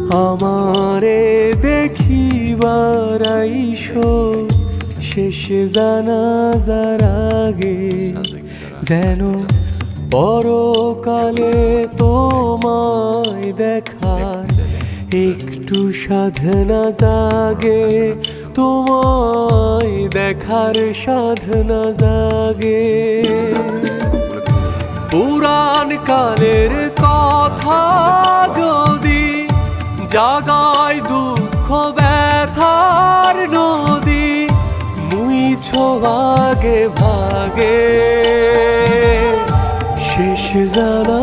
আমারে দেখিবার আইসো শেষ জানাজার আগে, যেন পরকালে তোমায় দেখার একটু সাধনা জাগে, তোমায় দেখার সাধনা জাগে। পুরাণ কালের কথা যদি জাগায় দুঃখ ব্যথার নদী, মুইছো ভাগে ভাগে শেষ জানা